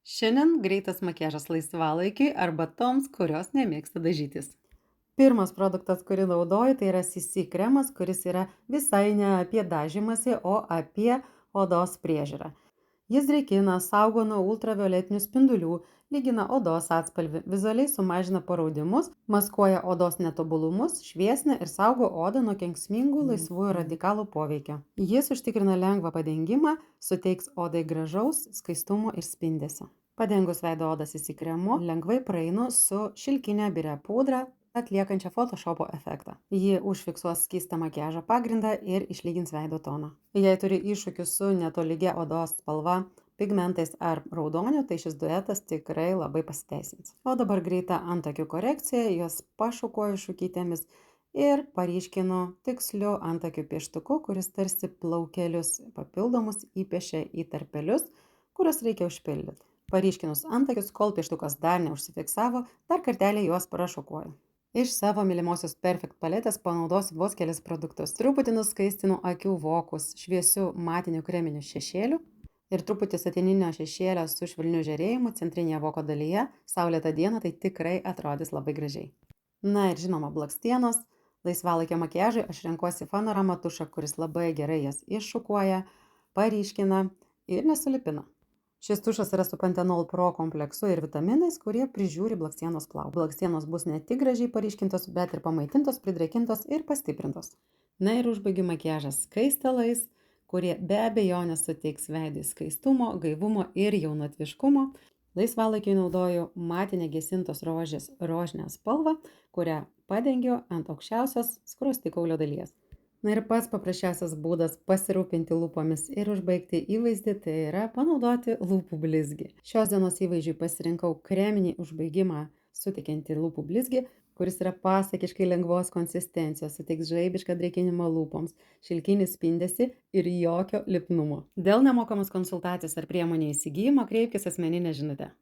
Šiandien greitas makiažas laisvalaikiui arba toms, kurios nemėgsta dažytis. Pirmas produktas, kurį naudoju, tai yra CC kremas, kuris yra visai ne apie dažymąsi, o apie odos priežiūrą. Jis drėkina, saugo nuo ultravioletinių spindulių, lygina odos atspalvį, vizualiai sumažina paraudimus, maskuoja odos netobulumus, šviesina ir saugo odą nuo kenksmingų laisvųjų radikalų poveikio. Jis užtikrina lengvą padengimą, suteiks odai gražaus skaistumo ir spindesio. Padengus veido odą CC kremu, lengvai praeinu su šilkinė biria pudra, atliekančią Photoshopo efektą. Ji užfiksuos skystą makiažo pagrindą ir išlygins veido toną. Jei turi iššūkių su netolygia odos spalva, pigmentais ar raudoniu, tai šis duetas tikrai labai pasiteisins. O dabar greita antakių korekcija, juos pašukuoju šukytėmis ir paryškinu tiksliu antakių pieštuku, kuris tarsi plaukelius papildomus įpiešia į tarpelius, kuriuos reikia užpildyti. Paryškinus antakius, kol pieštukas dar neužsifiksavo, dar kartelį juos prašukuoju. Iš savo mylimosios Perfect paletės panaudosiu vos kelis produktus. Truputį nuskaistinu akių vokus šviesiu matiniu kreminiu šešėliu ir truputį satininio šešėlio su švelniu žėrėjimu centrinėje voko dalyje. Saulėtą dieną tai tikrai atrodys labai gražiai. Na ir žinoma, blakstienos. Laisvalaikio makiažui aš renkuosi Fanorama tušą, kuris labai gerai jas iššukuoja, paryškina ir nesulipina. Šis tušas yra su Panthenol Pro kompleksu ir vitaminais, kurie prižiūri blakstienos plauką. Blakstienos bus ne tik gražiai paryškintos, bet ir pamaitintos, pridrėkintos ir pastiprintos. Na ir užbaigiu makiažą skaistalais, kurie be abejonės suteiks veidui skaistumo, gaivumo ir jaunatviškumo. Laisvalaikiui naudoju matinę gesintos rožės rožinę spalvą, kurią padengiu ant aukščiausios skruostikaulio dalies. Na ir pats paprasčiausias būdas pasirūpinti lūpomis ir užbaigti įvaizdį, tai yra panaudoti lūpų blizgį. Šios dienos įvaizdžiui pasirinkau kreminį užbaigimą suteikiantį lūpų blizgį, kuris yra pasakiškai lengvos konsistencijos, suteiks žaibišką drėkinimą lūpoms, šilkinį spindesį ir jokio lipnumo. Dėl nemokamos konsultacijos ar priemonių įsigijimo kreipkis asmeninę žinutę.